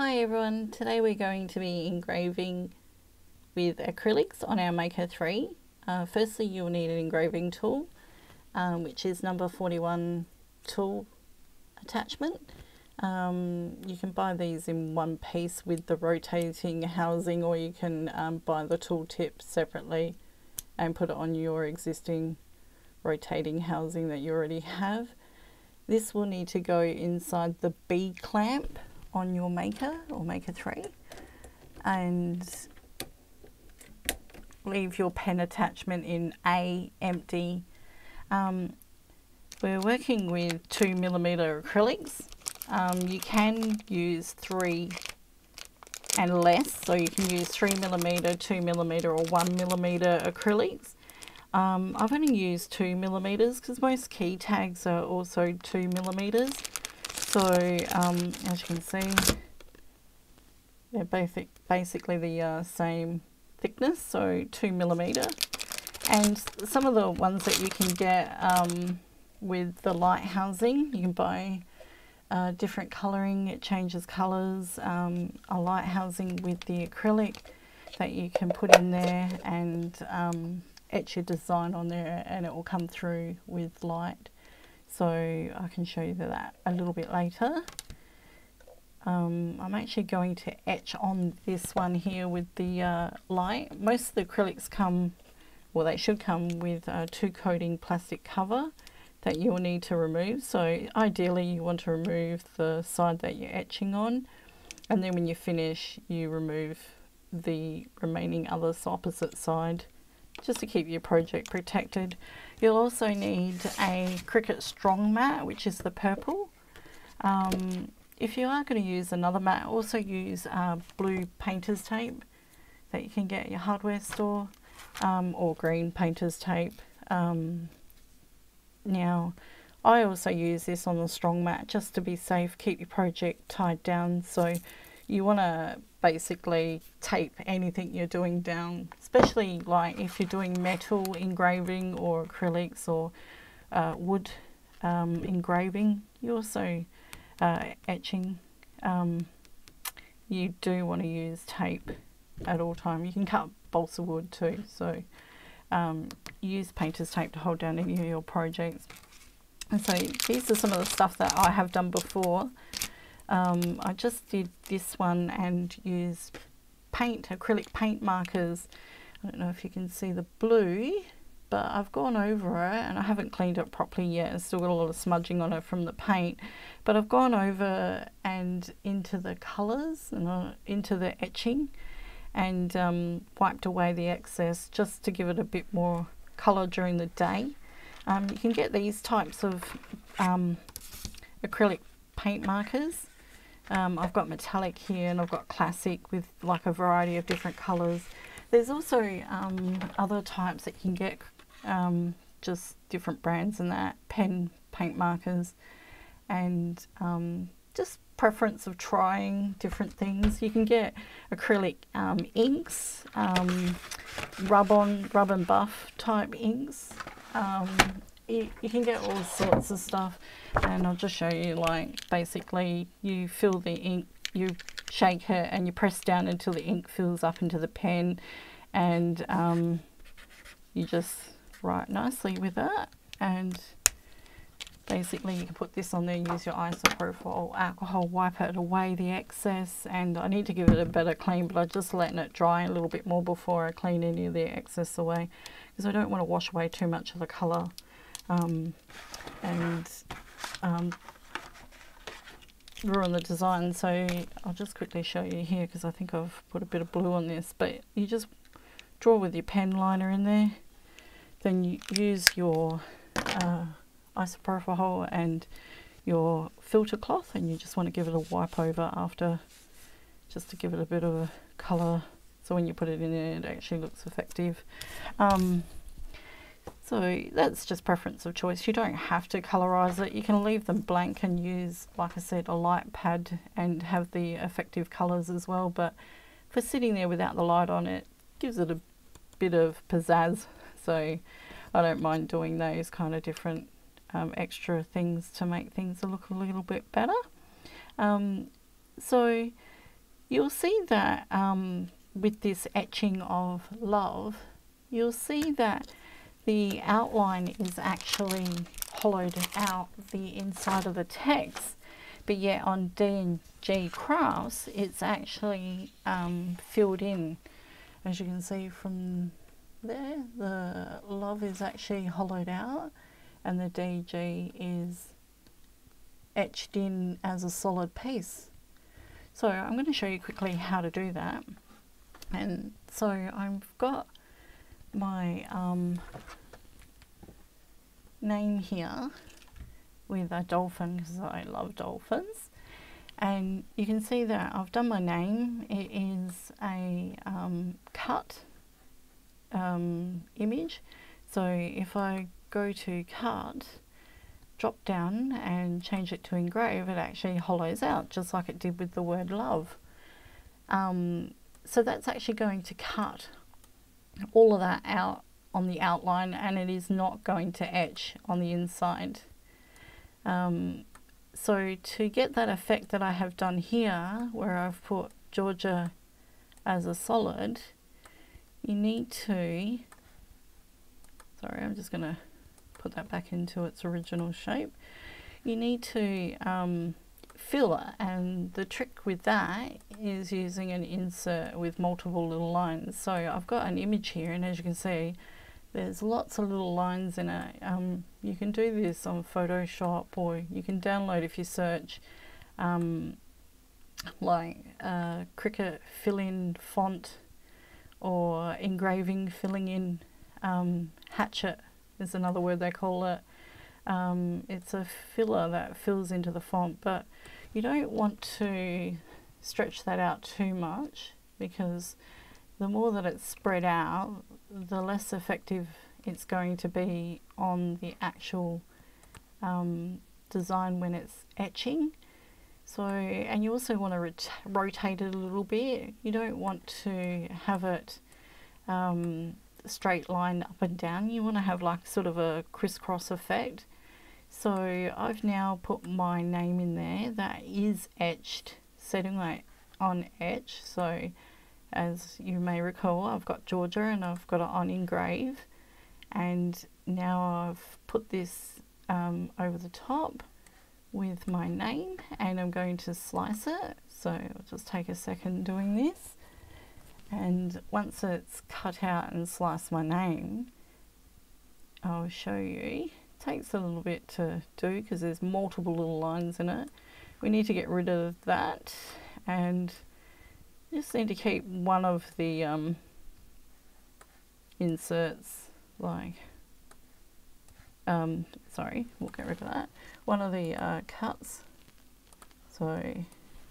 Hi everyone, today we're going to be engraving with acrylics on our Maker 3. Firstly you'll need an engraving tool, which is number 41 tool attachment. You can buy these in one piece with the rotating housing, or you can buy the tool tip separately and put it on your existing rotating housing that you already have. This will need to go inside the B clamp on your Maker or Maker 3, and leave your pen attachment in A empty. We're working with 2mm acrylics. You can use 3 and less, so you can use 3mm, 2mm or 1mm acrylics. I've only used 2mm because most key tags are also 2mm. So as you can see, they're basically the same thickness, so 2mm. And some of the ones that you can get with the light housing, you can buy different colouring. It changes colours. A light housing with the acrylic that you can put in there and etch your design on there, and it will come through with light. So I can show you that a little bit later. I'm actually going to etch on this one here with the light. Most of the acrylics come, well, they should come with a 2-coating plastic cover that you'll need to remove. So ideally you want to remove the side that you're etching on, and then when you finish you remove the remaining other opposite side, just to keep your project protected. You'll also need a Cricut strong mat, which is the purple. If you are going to use another mat, also use blue painter's tape that you can get at your hardware store, or green painter's tape. Now I also use this on the strong mat just to be safe, keep your project tied down. So you want to basically tape anything you're doing down, especially like if you're doing metal engraving or acrylics or wood engraving. You also etching, you do want to use tape at all time. You can cut balsa wood too, so use painter's tape to hold down any of your projects. And so these are some of the stuff that I have done before. I just did this one and used acrylic paint markers. I don't know if you can see the blue, but I've gone over it and I haven't cleaned it properly yet. It's still got a lot of smudging on it from the paint, but I've gone over and into the colours and into the etching and wiped away the excess just to give it a bit more colour during the day. You can get these types of acrylic paint markers. I've got metallic here and I've got classic with like a variety of different colours. There's also other types that you can get, just different brands and that, pen paint markers, and just preference of trying different things. You can get acrylic inks, rub and buff type inks. You can get all sorts of stuff, and I'll just show you. Like basically you fill the ink, you shake it and you press down until the ink fills up into the pen, and you just write nicely with that. And basically you can put this on there, use your isopropyl alcohol, wipe it away the excess. And I need to give it a better clean, but I'm just letting it dry a little bit more before I clean any of the excess away, because I don't want to wash away too much of the colour. Ruin the design. So I'll just quickly show you here, because I think I've put a bit of blue on this, but you just draw with your pen liner in there, then you use your isopropyl and your filter cloth, and you just want to give it a wipe over after, just to give it a bit of a colour, so when you put it in there it actually looks effective. So that's just preference of choice. You don't have to colourize it. You can leave them blank and use, like I said, a light pad and have the effective colours as well. But for sitting there without the light on, it gives it a bit of pizzazz. So I don't mind doing those kind of different extra things to make things look a little bit better. So you'll see that with this etching of love, you'll see that the outline is actually hollowed out the inside of the text, but yet on D&G Crafts it's actually filled in. As you can see from there, the love is actually hollowed out and the DG is etched in as a solid piece. So I'm going to show you quickly how to do that. And so I've got my name here with a dolphin because I love dolphins, and you can see that I've done my name. It is a cut image, so if I go to cut, drop down and change it to engrave, it actually hollows out just like it did with the word love. So that's actually going to cut all of that out on the outline, and it is not going to etch on the inside. So to get that effect that I have done here, where I've put Georgia as a solid, you need to, sorry, I'm just going to put that back into its original shape. You need to fill it, and the trick with that is using an insert with multiple little lines. So I've got an image here, and as you can see, there's lots of little lines in it. You can do this on Photoshop, or you can download if you search like Cricut fill-in font, or engraving filling in, hatchet is another word they call it. It's a filler that fills into the font, but you don't want to stretch that out too much, because the more that it's spread out, the less effective it's going to be on the actual design when it's etching. So, and you also want to rotate it a little bit. You don't want to have it straight line up and down. You want to have like sort of a crisscross effect. So I've now put my name in there that is etched, setting that on etch. So as you may recall, I've got Georgia and I've got it on engrave, and now I've put this over the top with my name, and I'm going to slice it. So I'll just take a second doing this, and once it's cut out and sliced my name, I'll show you. It takes a little bit to do because there's multiple little lines in it. We need to get rid of that, and just need to keep one of the inserts, like sorry, we'll get rid of that, one of the cuts. So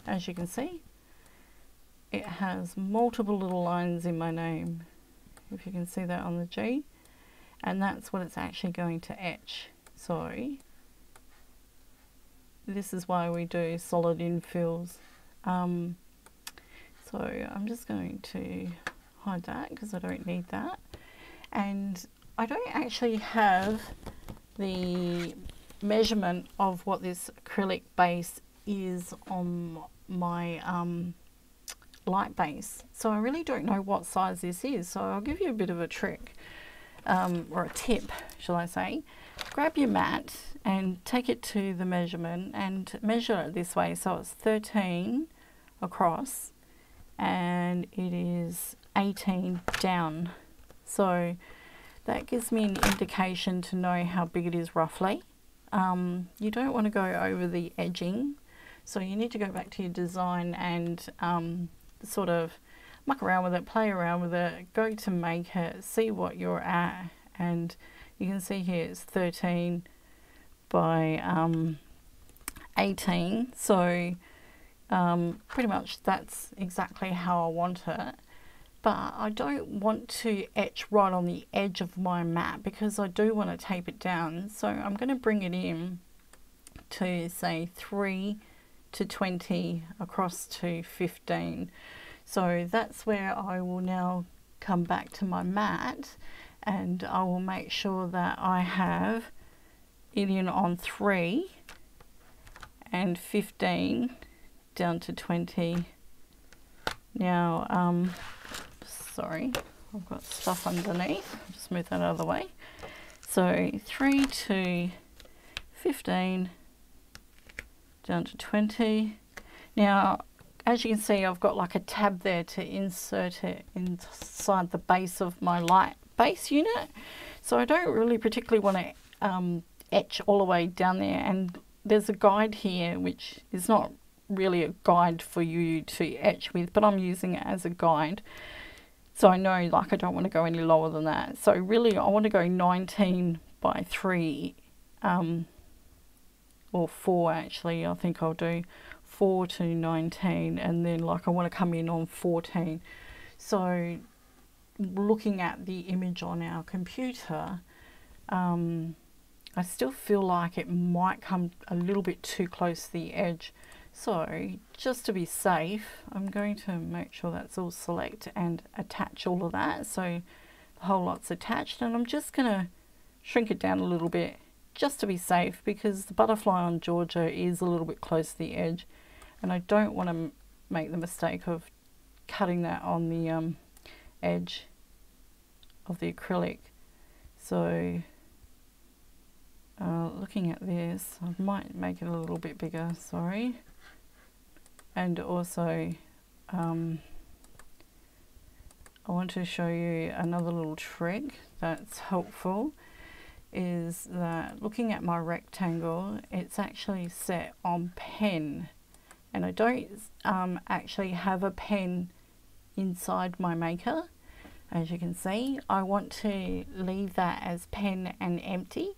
as you can see, it has multiple little lines in my name, if you can see that on the G, and that's what it's actually going to etch. So this is why we do solid infills. So I'm just going to hide that because I don't need that, and I don't actually have the measurement of what this acrylic base is on my light base, so I really don't know what size this is. So I'll give you a bit of a trick, or a tip shall I say. Grab your mat and take it to the measurement and measure it this way. So it's 13 across and it is 18 down, so that gives me an indication to know how big it is roughly. You don't want to go over the edging, so you need to go back to your design and sort of muck around with it, play around with it, go to make it, see what you're at, and you can see here it's 13 by 18, so pretty much that's exactly how I want it. But I don't want to etch right on the edge of my mat because I do want to tape it down. So I'm going to bring it in to say 3 to 20 across to 15. So that's where I will now come back to my mat, and I will make sure that I have it in on 3 and 15 down to 20 Now, sorry, I've got stuff underneath. I'll just move that out of the way. So 3 to 15 down to 20. Now, as you can see, I've got like a tab there to insert it inside the base of my light base unit. So I don't really particularly want to etch all the way down there. And there's a guide here, which is not really a guide for you to etch with, but I'm using it as a guide. So I know, like, I don't want to go any lower than that. So really, I want to go 19 by 3, or 4 actually. I think I'll do 4 to 19, and then like I want to come in on 14. So looking at the image on our computer, I still feel like it might come a little bit too close to the edge. So just to be safe, I'm going to make sure that's all select and attach all of that. So the whole lot's attached, and I'm just going to shrink it down a little bit just to be safe, because the butterfly on Georgia is a little bit close to the edge, and I don't want to make the mistake of cutting that on the edge of the acrylic. So looking at this, I might make it a little bit bigger, sorry. And also I want to show you another little trick that's helpful, is that looking at my rectangle, it's actually set on pen, and I don't actually have a pen inside my maker. As you can see, I want to leave that as pen and empty,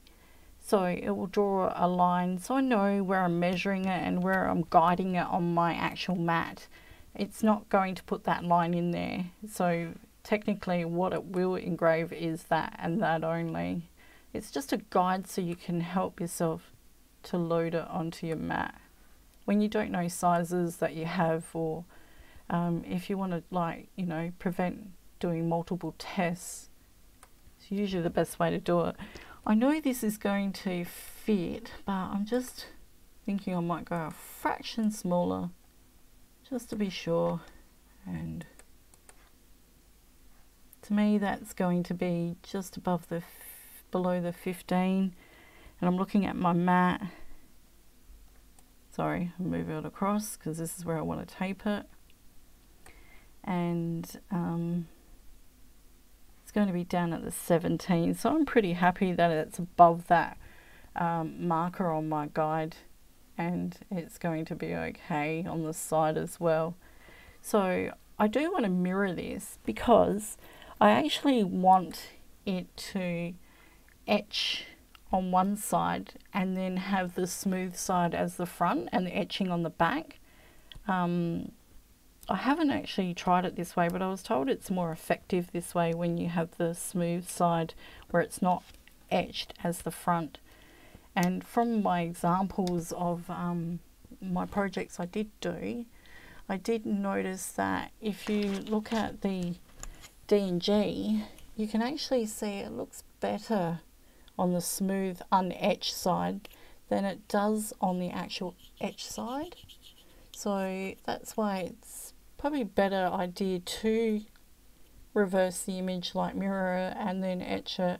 so it will draw a line so I know where I'm measuring it and where I'm guiding it on my actual mat. It's not going to put that line in there, so technically what it will engrave is that and that only. It's just a guide so you can help yourself to load it onto your mat when you don't know sizes that you have, or if you want to, like, you know, prevent doing multiple tests. It's usually the best way to do it. I know this is going to fit, but I'm just thinking I might go a fraction smaller just to be sure, and to me that's going to be just above the below the 15, and I'm looking at my mat. Sorry, I'll move it across because this is where I want to tape it, and it's going to be down at the 17, so I'm pretty happy that it's above that marker on my guide, and it's going to be okay on the side as well. So I do want to mirror this because I actually want it to etch on one side and then have the smooth side as the front and the etching on the back. I haven't actually tried it this way, but I was told it's more effective this way when you have the smooth side where it's not etched as the front. And from my examples of my projects I did do, I did notice that if you look at the D&G, you can actually see it looks better on the smooth unetched side than it does on the actual etch side. So that's why it's probably a better idea to reverse the image, like mirror it and then etch it.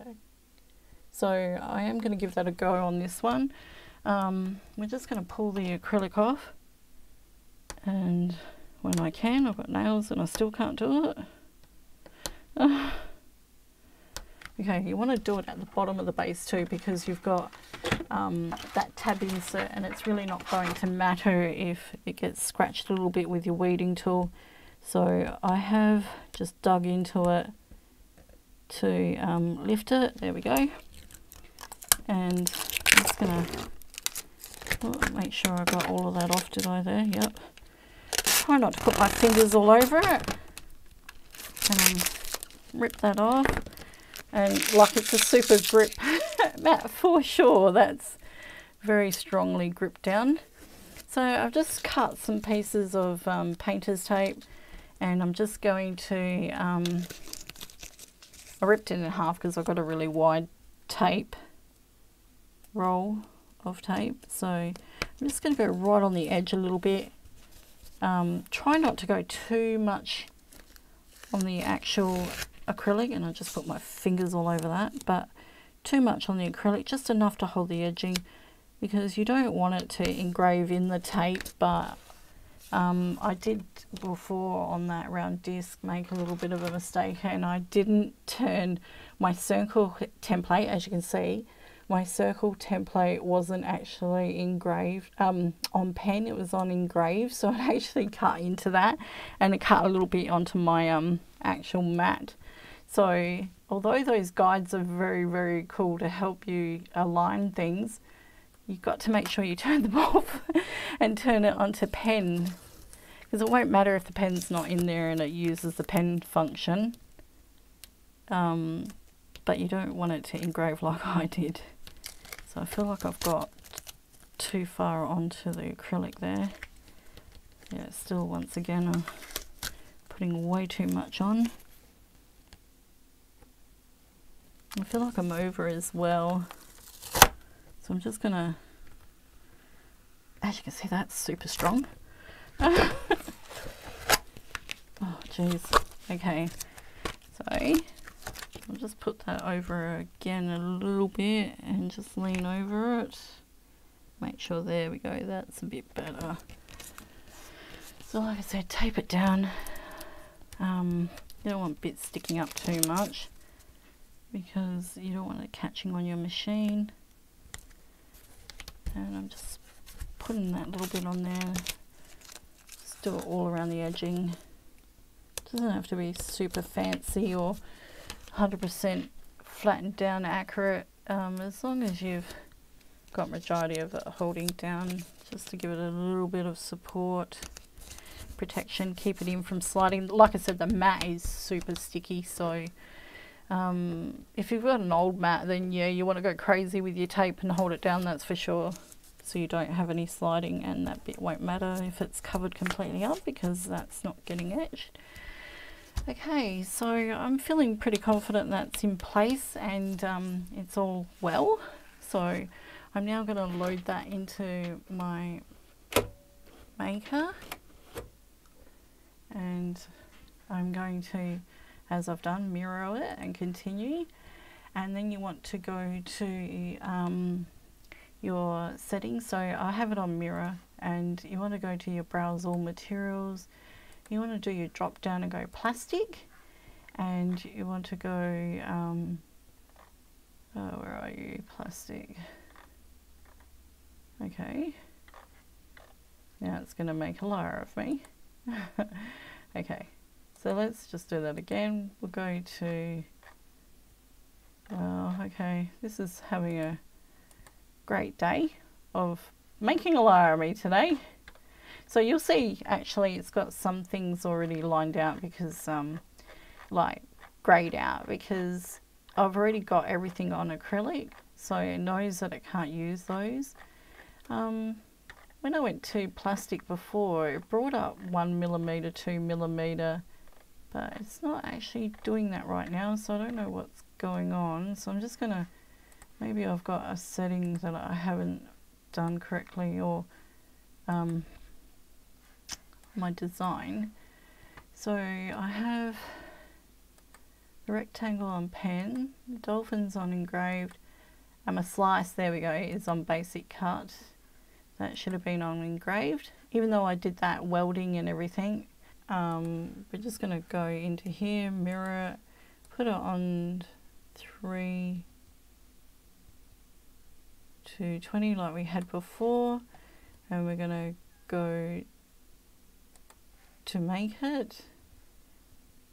So I am going to give that a go on this one. We're just going to pull the acrylic off, and when I can, I've got nails and I still can't do it. Okay, you want to do it at the bottom of the base too, because you've got that tab insert, and it's really not going to matter if it gets scratched a little bit with your weeding tool. So I have just dug into it to lift it. There we go. And I'm just going to make sure I got all of that off. Did I there? Yep. Try not to put my fingers all over it. And rip that off. And like it's a super grip mat for sure. That's very strongly gripped down. So I've just cut some pieces of painter's tape, and I'm just going to, I ripped it in half because I've got a really wide tape roll of tape. So I'm just going to go right on the edge a little bit Try not to go too much on the actual acrylic, and I just put my fingers all over that, but too much on the acrylic, just enough to hold the edging, because you don't want it to engrave in the tape. But I did before on that round disc make a little bit of a mistake, and I didn't turn my circle template. As you can see, my circle template wasn't actually engraved on pen, it was on engraved, so I actually cut into that, and it cut a little bit onto my actual mat. So although those guides are very, very cool to help you align things, you've got to make sure you turn them off and turn it onto pen, because it won't matter if the pen's not in there and it uses the pen function, but you don't want it to engrave like I did. So I feel like I've got too far onto the acrylic there. Yeah, still once again I'm putting way too much on. I feel like I'm over as well. So I'm just gonna, as you can see, that's super strong. Oh geez. Okay, so I'll just put that over again a little bit and just lean over it. Make sure, there we go, that's a bit better. So like I said, tape it down. You don't want bits sticking up too much, because you don't want it catching on your machine. And I'm just putting that little bit on there. Just do it all around the edging. Doesn't have to be super fancy or 100% flattened down accurate, as long as you've got majority of it holding down, just to give it a little bit of support, protection, keep it in from sliding. Like I said, the mat is super sticky, so if you've got an old mat, then yeah, you want to go crazy with your tape and hold it down, that's for sure, so you don't have any sliding, and that bit won't matter if it's covered completely up, because that's not getting etched. Okay, so I'm feeling pretty confident that's in place, and it's all well. So I'm now going to load that into my maker, and I'm going to, as I've done, mirror it and continue. And then you want to go to your settings. So I have it on mirror, and you want to go to your browse all materials. You want to do your drop down and go plastic, and you want to go where are you, plastic. Okay, now it's going to make a liar of me. Okay, so let's just do that again. We'll go to, okay, this is having a great day of making a liar of me today. So you'll see, actually, it's got some things already lined out, because like grayed out, because I've already got everything on acrylic, so it knows that it can't use those. When I went to plastic before, it brought up 1mm, 2mm, but it's not actually doing that right now, so I don't know what's going on. So I'm just gonna, maybe I've got a setting that I haven't done correctly, or my design. So I have the rectangle on pen, the dolphins on engraved, and my slice, there we go, is on basic cut. That should have been on engraved, even though I did that welding and everything. We're just going to go into here, mirror, put it on 3 to 20 like we had before, and we're going to go to make it.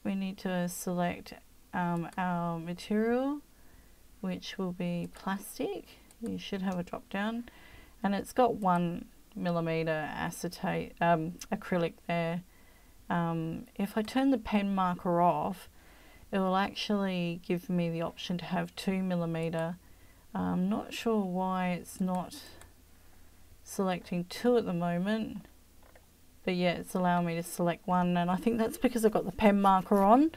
We need to select our material, which will be plastic. You should have a drop down, and it's got 1mm acetate acrylic there. If I turn the pen marker off, it will actually give me the option to have 2mm. I'm not sure why it's not selecting 2 at the moment, but yeah, it's allowing me to select 1, and I think that's because I've got the pen marker on.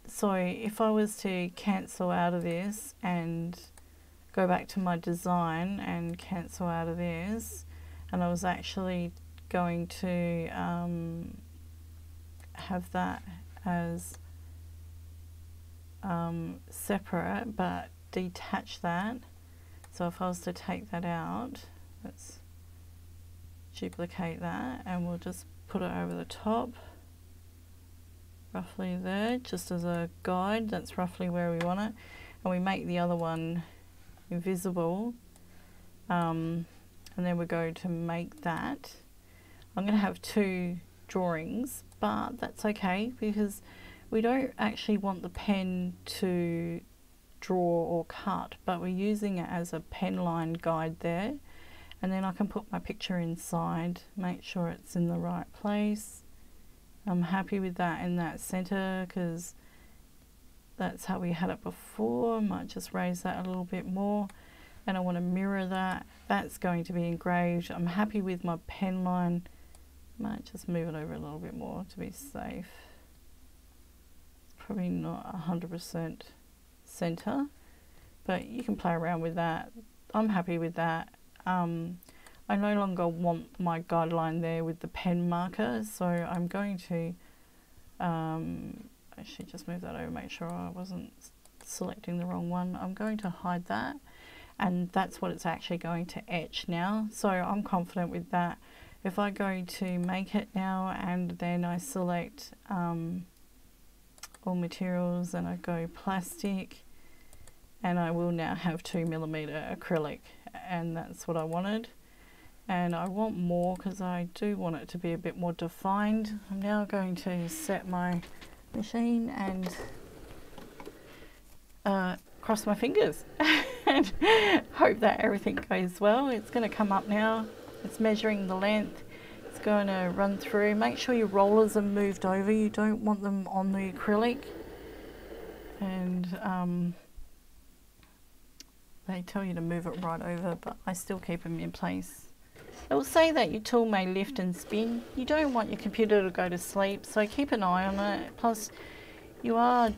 So if I was to cancel out of this and go back to my design and cancel out of this, and I was actually going to have that as separate, but detach that. So if I was to take that out, let's duplicate that, and we'll just put it over the top, roughly there, just as a guide. That's roughly where we want it, and we make the other one invisible, and then we go to make that. I'm going to have two drawings, but that's okay because we don't actually want the pen to draw or cut, but we're using it as a pen line guide there. And then I can put my picture inside, make sure it's in the right place. I'm happy with that in that center because that's how we had it before. Might just raise that a little bit more, and I want to mirror that. That's going to be engraved. I'm happy with my pen line. Might just move it over a little bit more to be safe. It's probably not 100% center, but you can play around with that. I'm happy with that. I no longer want my guideline there with the pen marker, so I'm going to actually just move that over, make sure I wasn't selecting the wrong one. I'm going to hide that, and that's what it's actually going to etch now, so I'm confident with that. If I go to make it now and then I select all materials and I go plastic, and I will now have 2mm acrylic, and that's what I wanted. And I want more because I do want it to be a bit more defined. I'm now going to set my machine and cross my fingers and hope that everything goes well. It's going to come up now. It's measuring the length. It's going to run through. Make sure your rollers are moved over. You don't want them on the acrylic. And they tell you to move it right over, but I still keep them in place. It will say that your tool may lift and spin. You don't want your computer to go to sleep, so keep an eye on it. Plus, you are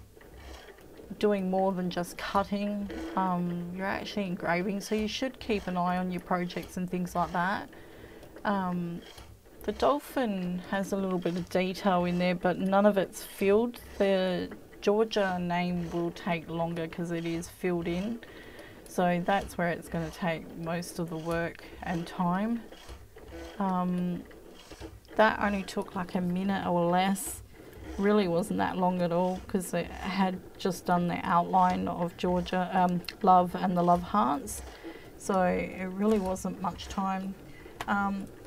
doing more than just cutting. You're actually engraving, so you should keep an eye on your projects and things like that. The dolphin has a little bit of detail in there, but none of it's filled. The Georgia name will take longer because it is filled in. So that's where it's going to take most of the work and time. That only took like a minute or less. Really wasn't that long at all because it had just done the outline of Georgia, love and the love hearts. So it really wasn't much time.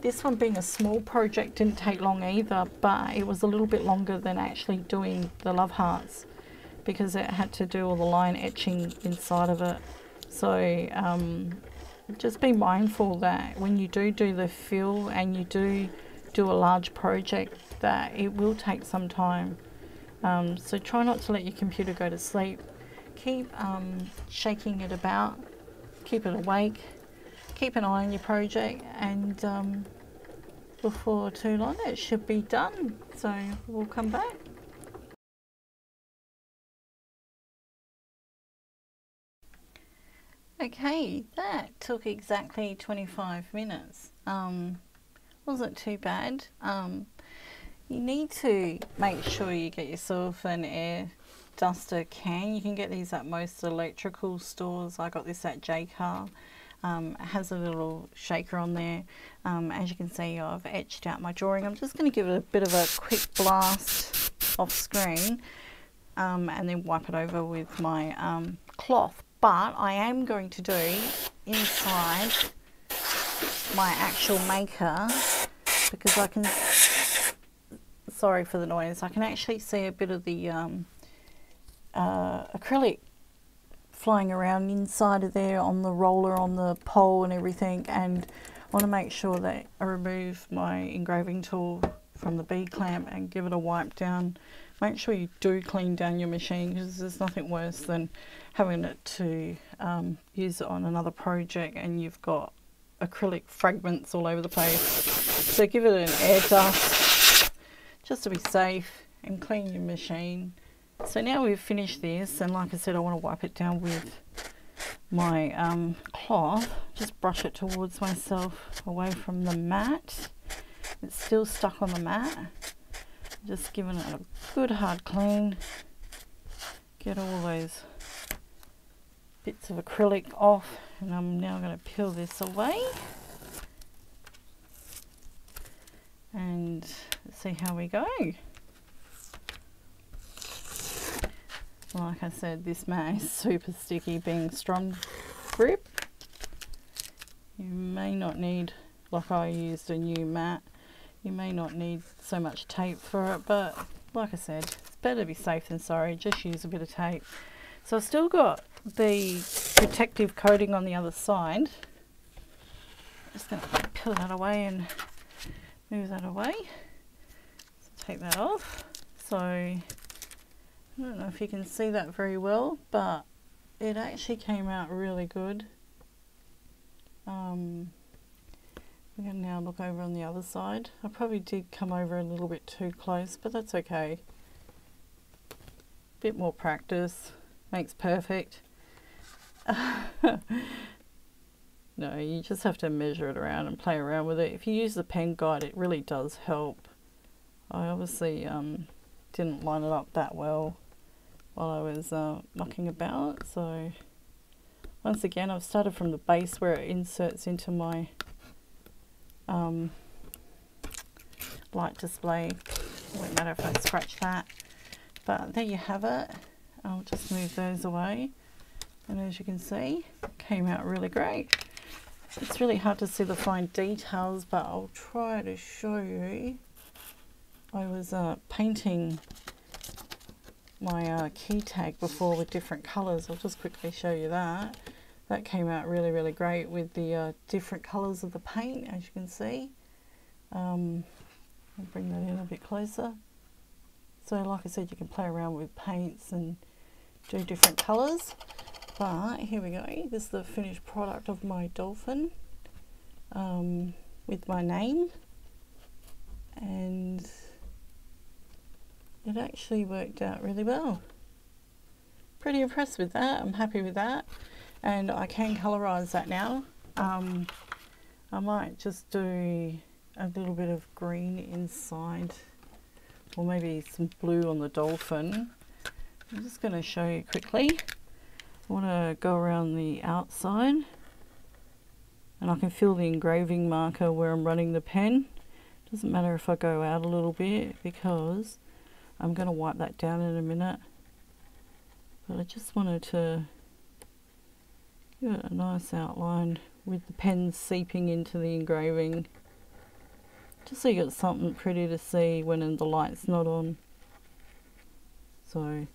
This one being a small project didn't take long either, but it was a little bit longer than actually doing the love hearts because it had to do all the line etching inside of it. So just be mindful that when you do the fill and you do a large project, that it will take some time. So try not to let your computer go to sleep. Keep shaking it about, keep it awake, keep an eye on your project, and before too long it should be done. So we'll come back. Okay, that took exactly 25 minutes. Wasn't too bad. You need to make sure you get yourself an air duster can. You can get these at most electrical stores. I got this at JCar. It has a little shaker on there. As you can see, I've etched out my drawing. I'm just going to give it a bit of a quick blast off screen and then wipe it over with my cloth. But I am going to do inside my actual maker because I can, sorry for the noise, I can actually see a bit of the acrylic flying around inside of there on the roller, on the pole and everything, and I want to make sure that I remove my engraving tool from the bead clamp and give it a wipe down. Make sure you do clean down your machine because there's nothing worse than having it to use it on another project and you've got acrylic fragments all over the place. So give it an air dust just to be safe and clean your machine. So now we've finished this, and like I said, I want to wipe it down with my cloth. Just brush it towards myself away from the mat. it's still stuck on the mat. Just giving it a good hard clean. Get all those bits of acrylic off, and I'm now going to peel this away and see how we go. Like I said, this mat is super sticky, being strong grip. You may not need, like I used a new mat, you may not need so much tape for it, but like I said, it's better to be safe than sorry. Just use a bit of tape. So I've still got the protective coating on the other side. Just going to peel that away and move that away. So take that off. So I don't know if you can see that very well, but it actually came out really good. We're going to now look over on the other side. I probably did come over a little bit too close, but that's okay. Bit more practice makes perfect. No, you just have to measure it around and play around with it. If you use the pen guide, it really does help. I obviously didn't line it up that well while I was mucking about. So once again, I've started from the base where it inserts into my light display. It won't matter if I scratch that. But there you have it. I'll just move those away. And as you can see, it came out really great. It's really hard to see the fine details, but I'll try to show you. I was painting my key tag before with different colours. I'll just quickly show you that. That came out really, really great with the different colours of the paint, as you can see. I'll bring that in a bit closer. So like I said, you can play around with paints and do different colours. But here we go. This is the finished product of my dolphin with my name. And it actually worked out really well. Pretty impressed with that. I'm happy with that. And I can colorise that now. I might just do a little bit of green inside, or maybe some blue on the dolphin. I'm just going to show you quickly. I want to go around the outside, and I can feel the engraving marker where I'm running the pen. Doesn't matter if I go out a little bit, because I'm going to wipe that down in a minute. But I just wanted to give it a nice outline with the pen seeping into the engraving, just so you got something pretty to see when the light's not on. So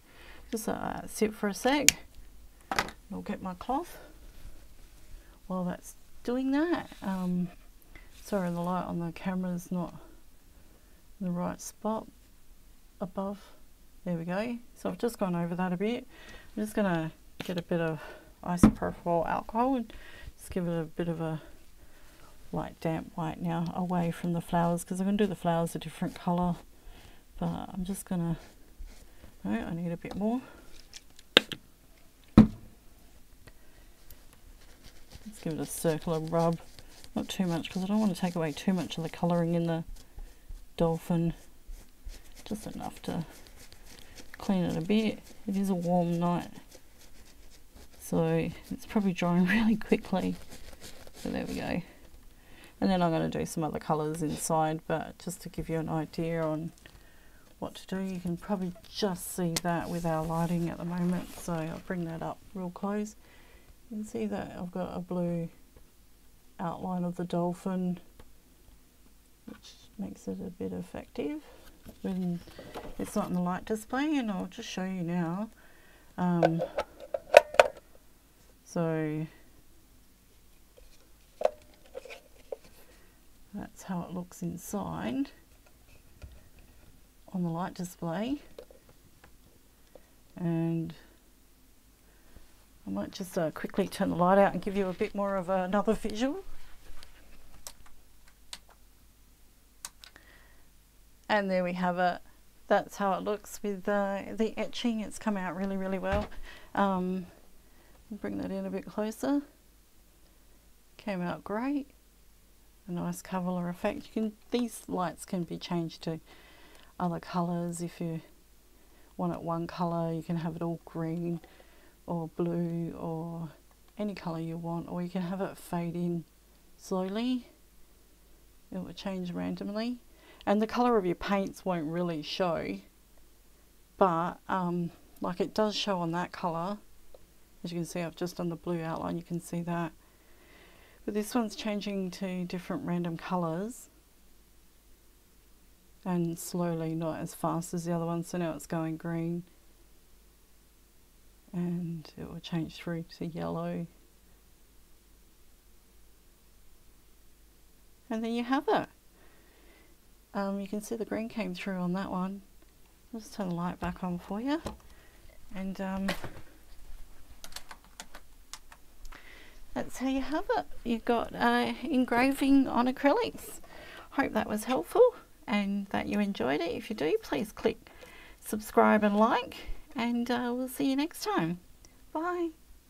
just sit for a sec. I'll get my cloth while that's doing that. Sorry, the light on the camera's not in the right spot above. There we go. So I've just gone over that a bit. I'm just going to get a bit of isopropyl alcohol and just give it a bit of a light damp white now, away from the flowers, because I'm going to do the flowers a different colour. But I'm just going to, no, I need a bit more. Let's give it a circular rub. Not too much, because I don't want to take away too much of the colouring in the dolphin. Just enough to clean it a bit. It is a warm night, so it's probably drying really quickly. So there we go. And then I'm going to do some other colours inside, but just to give you an idea on what to do. You can probably just see that with our lighting at the moment, so I'll bring that up real close. You can see that I've got a blue outline of the dolphin, which makes it a bit effective when it's not in the light display, and I'll just show you now. So that's how it looks inside on the light display, and I might just quickly turn the light out and give you a bit more of another visual. And there we have it. That's how it looks with the etching. It's come out really, really well. Bring that in a bit closer. Came out great. a nice colour effect. These lights can be changed to other colours. If you want it one colour, you can have it all green or blue or any colour you want, or you can have it fade in slowly. It will change randomly, and the colour of your paints won't really show, but like it does show on that colour. As you can see, I've just done the blue outline, you can see that. But this one's changing to different random colours, and slowly, not as fast as the other one. So now it's going green, and it will change through to yellow. And there you have it. You can see the green came through on that one. I'll just turn the light back on for you. And that's how you have it. You've got engraving on acrylics. Hope that was helpful and that you enjoyed it. If you do, please click subscribe and like, and we'll see you next time. Bye.